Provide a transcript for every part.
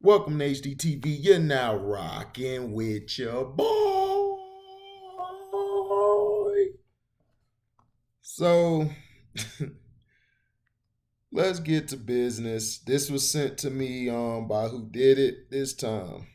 Welcome to HDTV. You're now rocking with your boy. So, let's get to business. This was sent to me by who did it this time.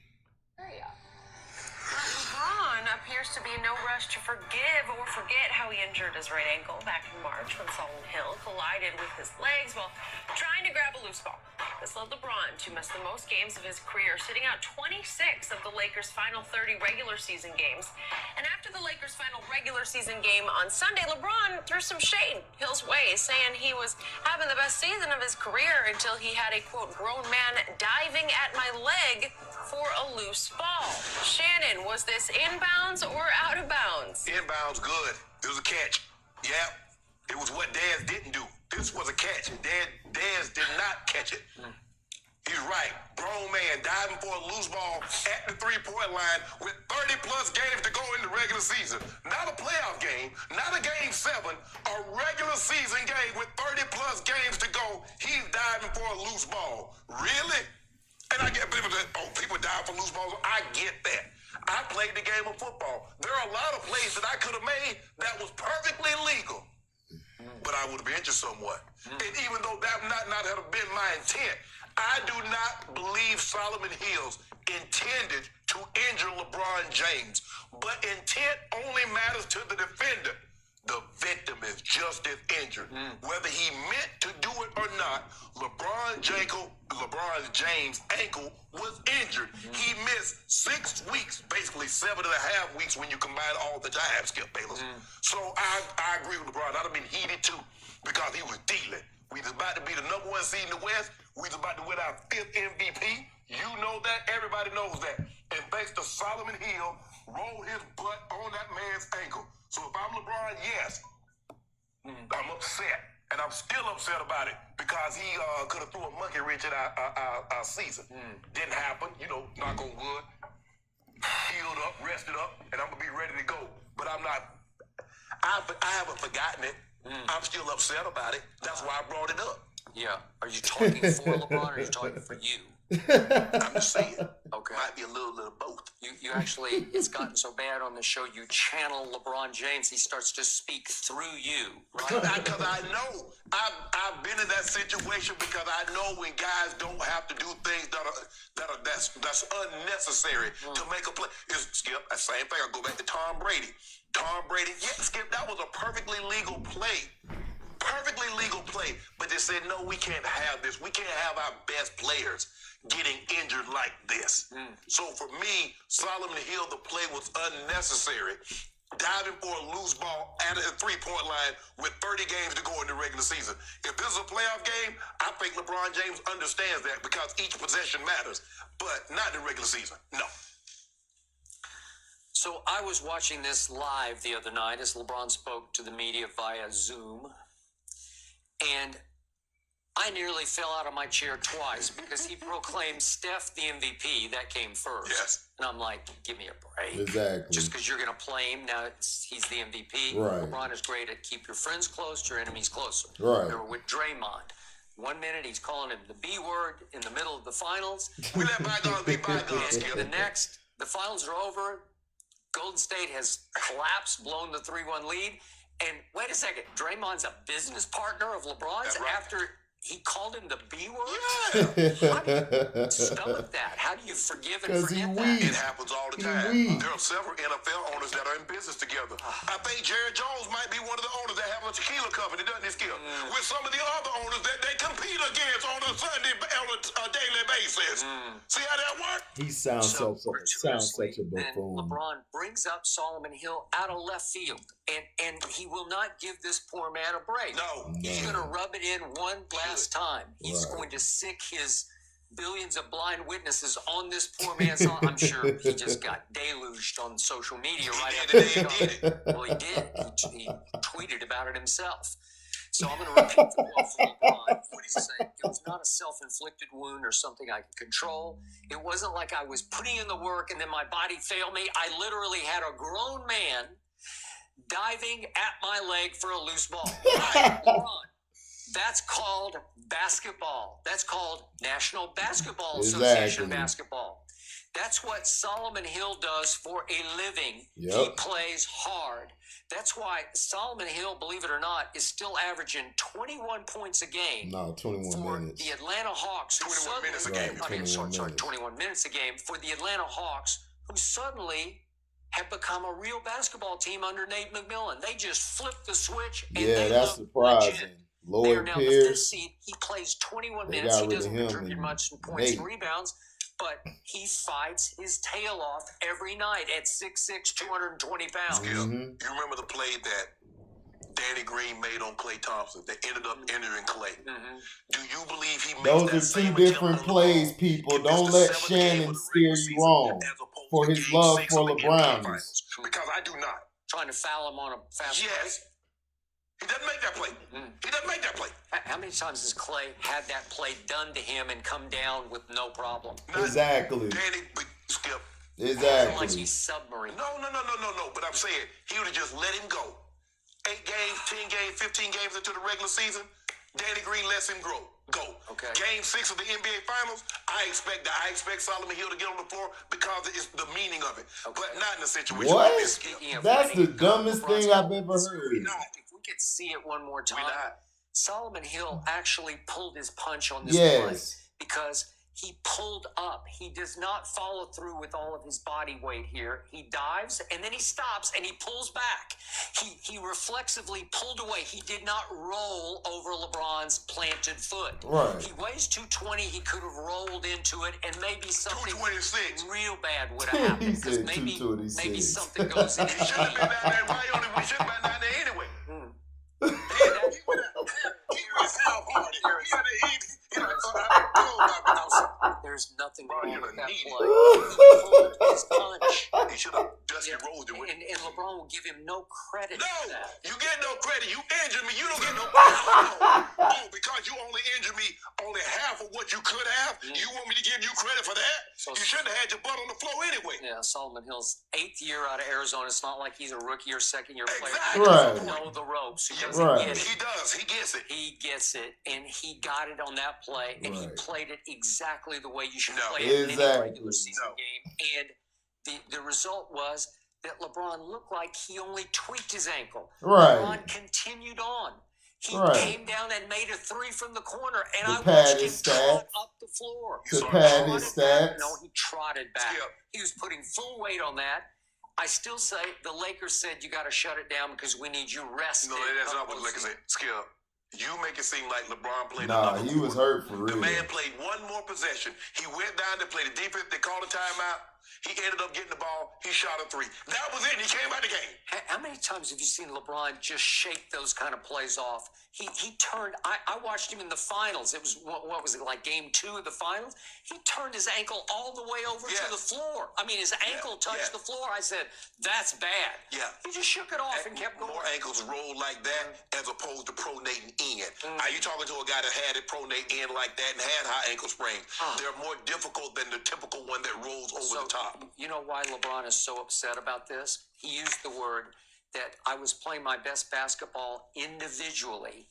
LeBron appears to be in no rush to forgive or forget how he injured his right ankle back in March when Solomonhill collided with his legs while trying to grab a loose ball. This led LeBron to miss the most games of his career, sitting out 26 of the Lakers' final 30 regular season games. And after the Lakers' final regular season game on Sunday, LeBron threw some shade Hill's way, saying he was having the best season of his career until he had a, quote, grown man diving at my leg for a loose ball. Shannon, was this inbounds or out of bounds? Inbounds, good. It was a catch. Yeah, it was what Dez didn't do. This was a catch. Dez did not catch it. He's right. Grown man diving for a loose ball at the three-point line with 30-plus games to go in the regular season. Not a playoff game, not a game 7, a regular season game with 30-plus games to go. He's diving for a loose ball. Really? And I get people that, people die for loose balls. I get that. I played the game of football. There are a lot of plays that I could have made that was perfectly legal, but I would have injured someone. And even though that not have been my intent, I do not believe Solomon Hills intended to injure LeBron James. But intent only matters to the defender. The victim is just as injured. Whether he meant to do it or not, LeBron James' ankle was injured. He missed 6 weeks, basically 7.5 weeks when you combine all the time, Skip Bayless. So I agree with LeBron. I'd have been heated too because he was dealing. We was about to be the number 1 seed in the West. We was about to win our 5th MVP. You know that. Everybody knows that. And thanks to Solomon Hill, rolled his butt on that man's ankle. So if I'm LeBron, yes, I'm upset. And I'm still upset about it because he could have threw a monkey wrench at our season. Didn't happen. You know, knock on wood. Healed up, rested up, and I'm going to be ready to go. But I'm not. I haven't forgotten it. I'm still upset about it. That's why I brought it up. Yeah. Are you talking for LeBron or are you talking for you? I'm just saying. Okay. Might be a little of both. You actually, it's gotten so bad on the show, you channel LeBron James. He starts to speak through you, right? Because I know. I've been in that situation because I know when guys don't have to do things that's unnecessary to make a play. Skip, that same thing. I go back to Tom Brady. Tom Brady, yeah, Skip, that was a perfectly legal play. Perfectly legal play. But they said, no, we can't have this. We can't have our best players getting injured like this. So for me, Solomon Hill, the play was unnecessary. Diving for a loose ball at a three-point line with 30 games to go in the regular season. If this is a playoff game, I think LeBron James understands that because each possession matters, but not in the regular season. No. So I was watching this live the other night as LeBron spoke to the media via Zoom, and I nearly fell out of my chair twice because he proclaimed Steph the MVP. That came first. Yes. And I'm like, give me a break. Exactly. Just because you're going to play him, now he's the MVP. Right. LeBron is great at keep your friends close, your enemies closer. Right. They were with Draymond. 1 minute, he's calling him the B word in the middle of the finals. We let bygones be bygones, And Skip. the next, the finals are over. Golden State has collapsed, blown the 3-1 lead. And wait a second, Draymond's a business partner of LeBron's That's right. after he called him the B word? Yeah. How do you stomach that? How do you forgive and 'Cause he forget weak. that? It happens all the He time. weak. There are several NFL owners that are in business together. I think Jerry Jones might be one of the owners that have a tequila company, doesn't he, Skip? With some of the other owners that they compete against on a daily basis. See how that works? He sounds So sounds such a then buffoon. LeBron brings up Solomon Hill out of left field, and he will not give this poor man a break. No. He's going to rub it in one last time. He's Right. going to sick his billions of blind witnesses on this poor man's. I'm sure he just got deluged on social media right after He did it. Well, he did. He tweeted about it himself. So I'm going to repeat the quote from LeBron, what he's saying. It was not a self-inflicted wound or something I could control. It wasn't like I was putting in the work and then my body failed me. I literally had a grown man diving at my leg for a loose ball. Right, LeBron. That's called basketball. That's called National Basketball Exactly. Association basketball. That's what Solomon Hill does for a living. Yep. He plays hard. That's why Solomon Hill, believe it or not, is still averaging 21 points a game. No, 21 for minutes. the Atlanta Hawks. 21 minutes a Right, game. 21 minutes a game for the Atlanta Hawks, who suddenly have become a real basketball team under Nate McMillan. They just flipped the switch. And Yeah, they that's look surprising. legit. They are Lloyd now the fifth Pierce. seed. He plays 21 They minutes. got He rid of doesn't him contribute and much in points and Nate. rebounds, but he fights his tail off every night at 6'6", 220 pounds. Yeah. Mhm. You remember the play that Danny Green made on Klay Thompson that ended up injuring Klay? Mm-hmm. Do you believe he makes Those that are same two attempt different on the plays, ball people. if it's Don't the let seventh game Shannon of the steer regular you season wrong as opposed for to his game love 6 for of the NBA LeBrownies. finals? Because I do not. Trying to foul him on a fast break. Yes. He doesn't make that play. He doesn't make that play. How many times has Klay had that play done to him and come down with no problem? Not Exactly. Danny, Skip. Like Exactly. he's submarine. No. But I'm saying he would have just let him go. 8 games, 10 games, 15 games into the regular season, Danny Green lets him go. Okay. Game 6 of the NBA Finals, I expect Solomon Hill to get on the floor because it's the meaning of it. Okay. But not in a situation What? like this. Speaking of That's the letting it go, dumbest LeBron's thing I've ever heard. If we could see it one more time, not. Solomon Hill actually pulled his punch on this play Yes. because he pulled up. He does not follow through with all of his body weight here. He dives and then he stops and he pulls back. He reflexively pulled away. He did not roll over LeBron's planted foot. Right. He weighs 220. He could have rolled into it and maybe something 226. real bad would have He happened. 'Cause said maybe 226. something goes in. He shouldn't have been down there. Why only we should have been down there anyway? He was half hearted. There's nothing Bro, wrong you're with gonna that need play. it. He pulled his punch. He should have Dusty Rose with it. And LeBron will give him no credit No, for that. you get no credit. You injured me. You don't get no credit. Oh, because you only injured me only half of what you could have. You want me to give you credit for that? So- You shouldn't have had your butt on the floor anyway. Yeah, Solomon Hill's 8th year out of Arizona. It's not like he's a rookie or second-year player. Exactly. He doesn't Right. know the ropes. He doesn't Right. get it. He does. He gets it. He gets it, and he got it on that play, and he Right. played it exactly the way you should No. play it in any Exactly. regular season No. game. And the result was that LeBron looked like he only tweaked his ankle. Right. LeBron continued on. He Right. came down and made a 3 from the corner, and To I pad watched him his trot stats. up the floor. To So pad he his Trotted back. stats. No, he trotted back. Skip. He was putting full weight on that. I still say the Lakers said you got to shut it down because we need you rested. No, that's not what the Lakers said. Skip. You make it seem like LeBron played Nah, another he was quarter. hurt for The real. man played one more possession. He went down to play the defense. They called a timeout. He ended up getting the ball. He shot a 3. That was it. He came out the game. How many times have you seen LeBron just shake those kind of plays off? He turned. I watched him in the finals. It was what was it, like game 2 of the finals? He turned his ankle all the way over Yes. to the floor. I mean, his ankle touched yeah. the floor. I said, "That's bad." Yeah. He just shook it off and kept going. More ankles roll like that as opposed to pronating in. Are you talking to a guy that had it pronate in like that and had high ankle sprains? They're more difficult than the typical one that rolls over the top. You know why LeBron is so upset about this? He used the word that I was playing my best basketball individually.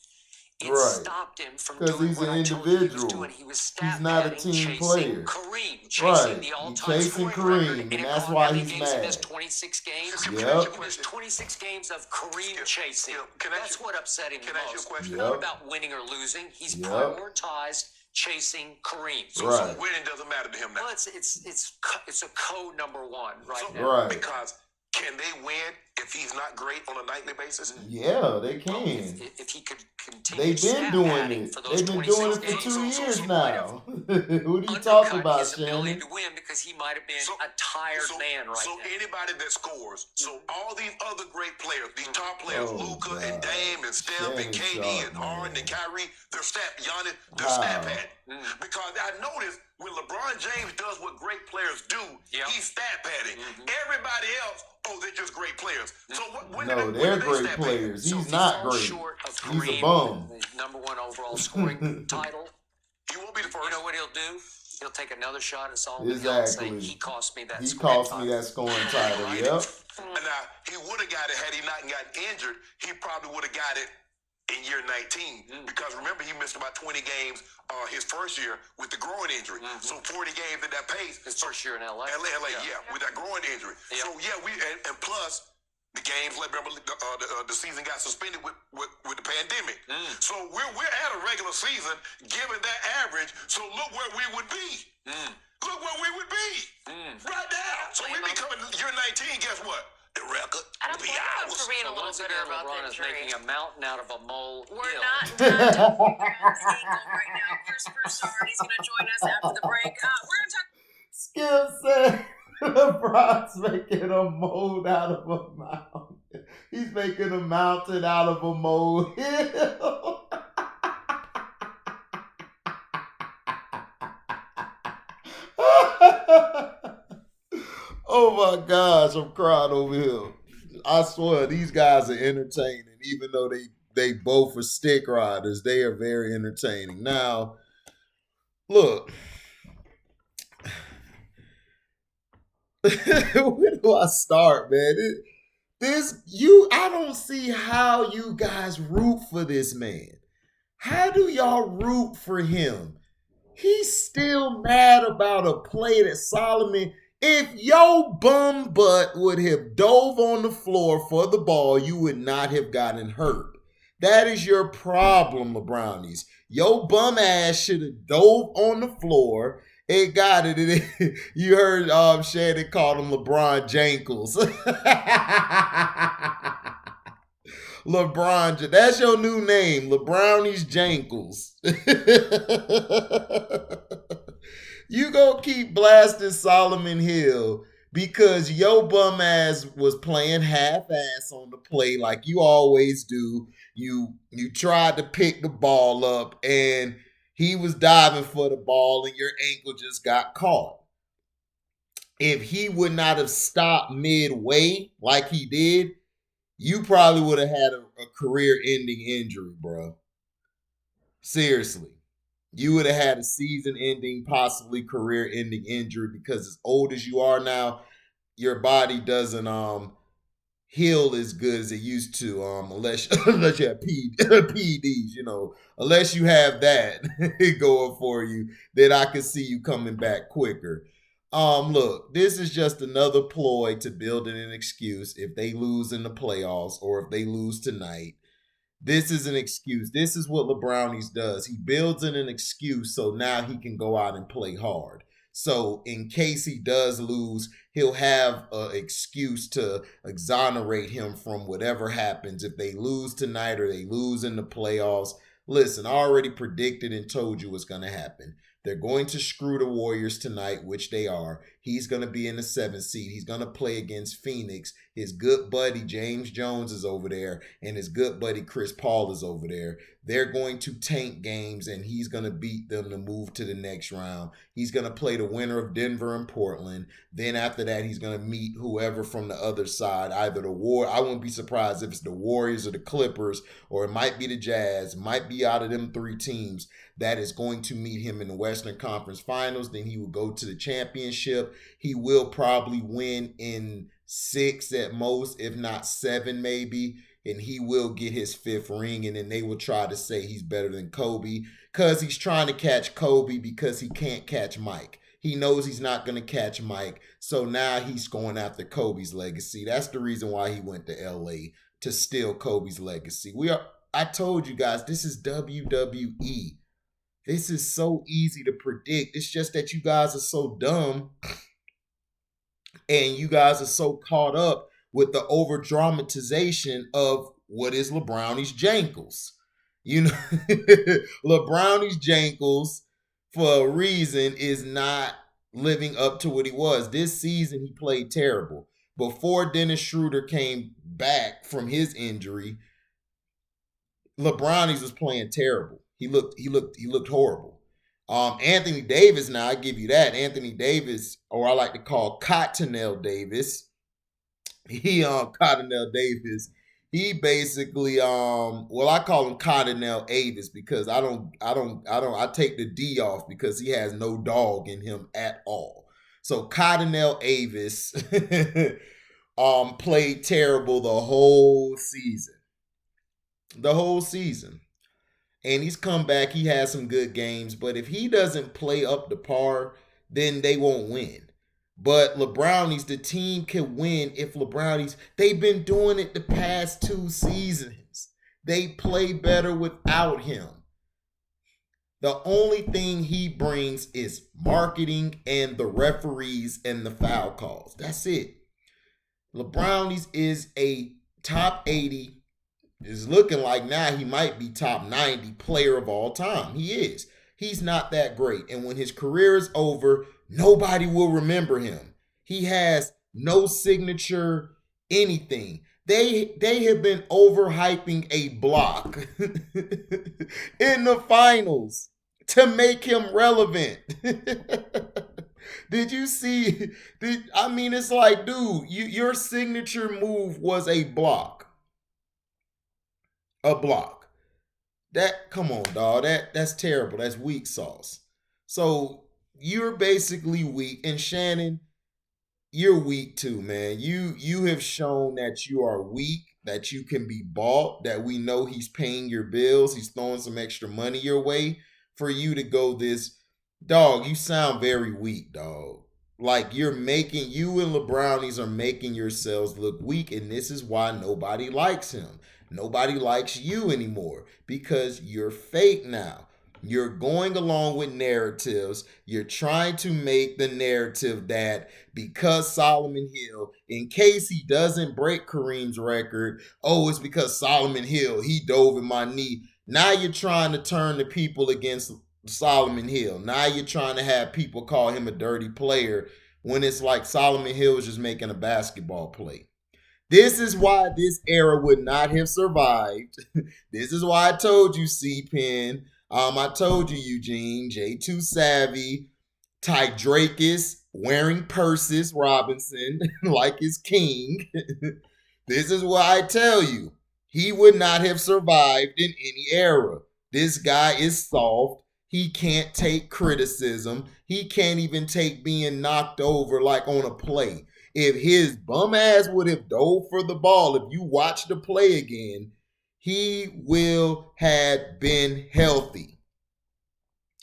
It Right. stopped him from 'Cause doing he's what an I told you he was individual. doing. He was stat He's not a padding, team chasing player. Kareem, chasing Right. the He all-time chasing scoring Kareem, record. and you that's know why how many he's games he mad. missed? 26 games. Yep. He missed 26 games of Kareem Skip, chasing. Skip, can I ask That's you- what upset him can the I ask you a most. question? Not Yep. about winning or losing. He's Yep. prioritized chasing Kareem. So Right. winning doesn't matter to him now. Well, it's a code number 1 right So- now. Right. Because can they win if he's not great on a nightly basis? Yeah, they can. If he could continue They've been stat doing padding it. for those They've been 26 doing it for games, 2 so years he might have now. What are you talking undercut about, his ability Shannon? to win because he might have been So- a tired man right so now. anybody that scores, so all these other great players, these top players, Oh, Luka and God. Dame and Steph Shannon and KD Sharp, and Harden man. and Kyrie, they're How? stat padding. Because I noticed when LeBron James does what great players do, Yep. he's stat padding. Everybody else, they're just great players. So when No, when they're do they great stat pad? players. So He's if he not falls great. short of He's a Kareem, bum. the number 1 overall scoring title, He won't be the first. you know what he'll do? He'll take another shot at Solomon Hill and say, Exactly. he cost me that He scoring cost me title. that scoring title. Yep. Now, he would have got it had he not gotten injured. He probably would have got it in year 19 because remember he missed about 20 games his first year with the groin injury. So 40 games at that pace. His first year in LA. Yeah, with that groin injury. So yeah, and plus the games, remember the season got suspended with the pandemic. So we're at a regular season given that average. So look where we would be. Look where we would be right now. So we be coming year 19. Guess what? The record. I don't blame him for being a little Once bitter again, about LeBron the is injury. making a mountain out of a mole. We're not done talking about the ankle right now. Christopher Sard, he's going to join us after the break. We're going to talk. Skip said LeBron's making a mold out of a mountain. He's making a mountain out of a molehill. Oh my gosh, I'm crying over here. I swear, these guys are entertaining, even though they both are stick riders. They are very entertaining. Now, look. Where do I start, man? I don't see how you guys root for this man. How do y'all root for him? He's still mad about a play that Solomon. If your bum butt would have dove on the floor for the ball, you would not have gotten hurt. That is your problem, Lebrownies. Your bum ass should have dove on the floor and got it. You heard Shannon called him Lebrownies Jankles. That's your new name, Lebrownies Jankles. You gonna keep blasting Solomon Hill because your bum ass was playing half-ass on the play like you always do. You tried to pick the ball up and he was diving for the ball and your ankle just got caught. If he would not have stopped midway like he did, you probably would have had a career-ending injury, bro. Seriously. You would have had a season-ending, possibly career-ending injury because as old as you are now, your body doesn't heal as good as it used to unless you have PEDs, unless you have that going for you, then I can see you coming back quicker. Look, this is just another ploy to build in an excuse if they lose in the playoffs or if they lose tonight. This is an excuse. This is what Lebrownies does. He builds in an excuse so now he can go out and play hard. So in case he does lose, he'll have an excuse to exonerate him from whatever happens. If they lose tonight or they lose in the playoffs, listen, I already predicted and told you what's going to happen. They're going to screw the Warriors tonight, which they are. He's going to be in the 7th seed. He's going to play against Phoenix. His good buddy James Jones is over there, and his good buddy Chris Paul is over there. They're going to tank games, and he's going to beat them to move to the next round. He's going to play the winner of Denver and Portland. Then after that, he's going to meet whoever from the other side, either the I wouldn't be surprised if it's the Warriors or the Clippers, or it might be the Jazz, might be out of them 3 teams that is going to meet him in the Western Conference Finals. Then he will go to the championship. He will probably win in 6 at most, if not 7 maybe. And he will get his 5th ring. And then they will try to say he's better than Kobe because he's trying to catch Kobe because he can't catch Mike. He knows he's not going to catch Mike. So now he's going after Kobe's legacy. That's the reason why he went to LA, to steal Kobe's legacy. I told you guys, this is WWE. This is so easy to predict. It's just that you guys are so dumb and you guys are so caught up with the over dramatization of what is Lebrownies Jankles. Lebrownies Jankles, for a reason, is not living up to what he was. This season, he played terrible. Before Dennis Schroeder came back from his injury, Lebrownies was playing terrible. He looked horrible. Anthony Davis, now I give you that. Anthony Davis, or I like to call Cottonelle Davis. Cottonelle Davis. He basically, I call him Cottonelle Avis because I take the D off because he has no dog in him at all. So Cottonelle Avis played terrible the whole season. the whole season. And he's come back. He has some good games, but if he doesn't play up to par, then they won't win. But Lebrownies, the team can win if Lebrownies, they've been doing it the past 2 seasons. They play better without him. The only thing he brings is marketing and the referees and the foul calls. That's it. Lebrownies is a top 80. Is looking like now he might be top 90 player of all time. He is. He's not that great. And when his career is over, nobody will remember him. He has no signature, anything. They have been overhyping a block in the finals to make him relevant. Did you see? It's like, dude, your signature move was a block. A block. That, come on, dog. That's terrible. That's weak sauce. So you're basically weak. And Shannon, you're weak too, man. You have shown that you are weak, that you can be bought, that we know he's paying your bills, he's throwing some extra money your way for you to go this. Dog, you sound very weak, dog. Like you and Lebrownies are making yourselves look weak, and this is why nobody likes him. Nobody likes you anymore because you're fake now. You're going along with narratives. You're trying to make the narrative that because Solomon Hill, in case he doesn't break Kareem's record, oh, it's because Solomon Hill, he dove in my knee. Now you're trying to turn the people against Solomon Hill. Now you're trying to have people call him a dirty player when it's like Solomon Hill was just making a basketball play. This is why this era would not have survived. This is why I told you, C-Pen. I told you, Eugene, J2 Savvy, Ty Drakis, wearing purses, Robinson, like his king. This is why I tell you, he would not have survived in any era. This guy is soft. He can't take criticism. He can't even take being knocked over like on a play. If his bum ass would have dove for the ball, if you watch the play again, he will have been healthy.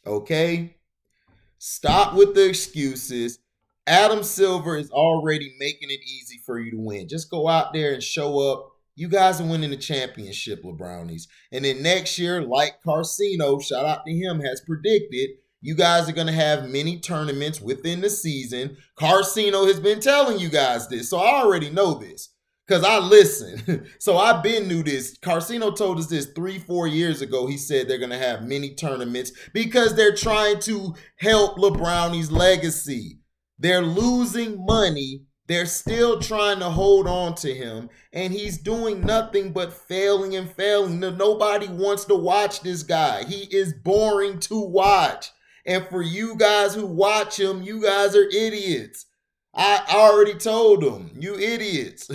Okay? Stop with the excuses. Adam Silver is already making it easy for you to win. Just go out there and show up. You guys are winning the championship, LeBrownies. And then next year, like Carcino, shout out to him, has predicted, you guys are going to have many tournaments within the season. Carcino has been telling you guys this, so I already know this because I listen. So I've been knew this. Carcino told us this 3-4 years ago. He said they're going to have many tournaments because they're trying to help LeBrownie's legacy. They're losing money. They're still trying to hold on to him, and he's doing nothing but failing and failing. Nobody wants to watch this guy. He is boring to watch. And for you guys who watch him, you guys are idiots. I already told them, you idiots.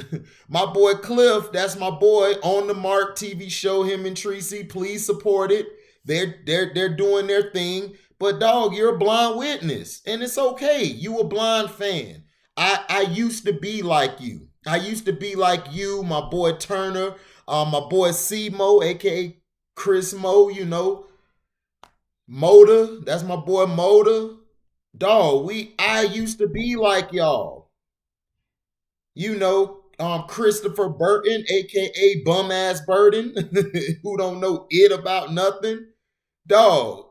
My boy Cliff, that's my boy, On the Mark TV show, him and Tracy, please support it. They're doing their thing. But dog, you're a blind witness, and it's okay. You a blind fan. I used to be like you. I used to be like you, my boy Turner, my boy C-Mo, aka Chris Mo, you know. Moda, that's my boy Moda. Dog, I used to be like y'all. You know, Christopher Burton, aka Bum Ass Burton, who don't know it about nothing. Dog,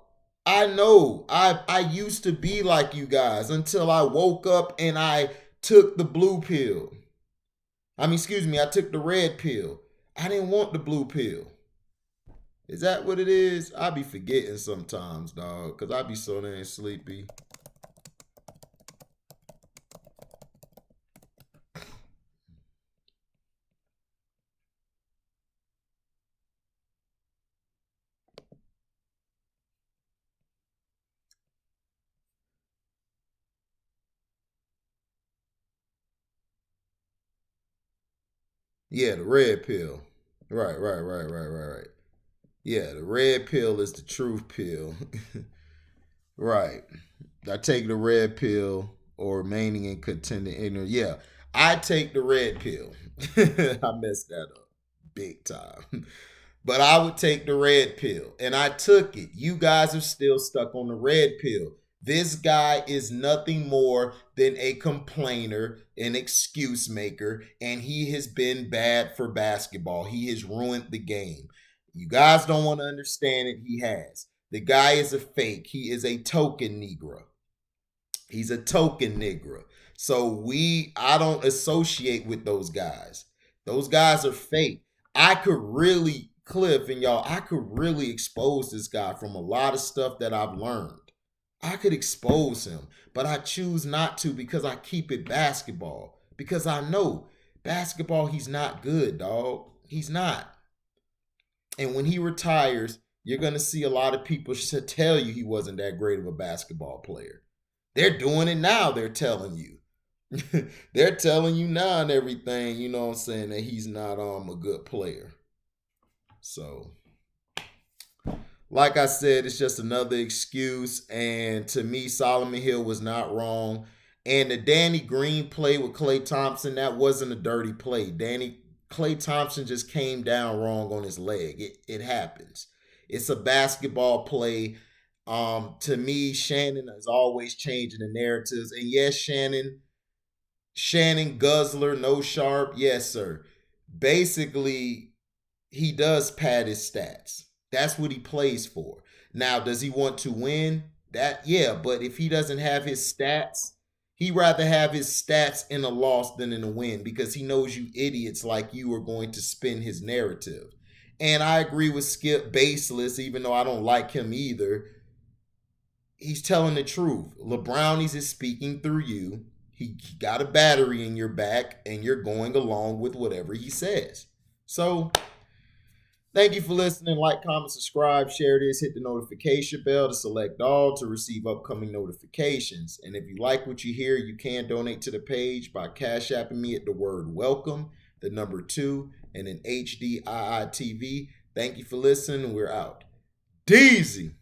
I know. I used to be like you guys until I woke up and I took the blue pill. I took the red pill. I didn't want the blue pill. Is that what it is? I be forgetting sometimes, dog, because I be so damn sleepy. Yeah, the red pill. Right. Yeah, the red pill is the truth pill. Right. I take the red pill or remaining in contending ignorance. Yeah, I take the red pill. I messed that up big time. But I would take the red pill, and I took it. You guys are still stuck on the red pill. This guy is nothing more than a complainer, an excuse maker, and he has been bad for basketball. He has ruined the game. You guys don't want to understand it. He has. The guy is a fake. He is a token Negro. He's a token Negro. So I don't associate with those guys. Those guys are fake. I could really, Cliff and y'all, I could really expose this guy from a lot of stuff that I've learned. I could expose him, but I choose not to because I keep it basketball. Because I know basketball, he's not good, dog. He's not. And when he retires, you're going to see a lot of people tell you he wasn't that great of a basketball player. They're doing it now, they're telling you. They're telling you now and everything, you know what I'm saying, that he's not a good player. So, like I said, it's just another excuse. And to me, Solomon Hill was not wrong. And the Danny Green play with Klay Thompson, that wasn't a dirty play. Klay Thompson just came down wrong on his leg. It happens. It's a basketball play. To me, Shannon is always changing the narratives. And yes, Shannon Guzzler, no sharp. Yes, sir. Basically, he does pad his stats. That's what he plays for. Now, does he want to win? Yeah, but if he doesn't have his stats, he'd rather have his stats in a loss than in a win because he knows you idiots like you are going to spin his narrative. And I agree with Skip Baseless, even though I don't like him either. He's telling the truth. Lebrownies is speaking through you. He got a battery in your back, and you're going along with whatever he says. So, thank you for listening. Like, comment, subscribe, share this, hit the notification bell to select all to receive upcoming notifications. And if you like what you hear, you can donate to the page by Cash Apping me at the word welcome, the number 2, and an HDIITV. Thank you for listening. We're out. Deezy.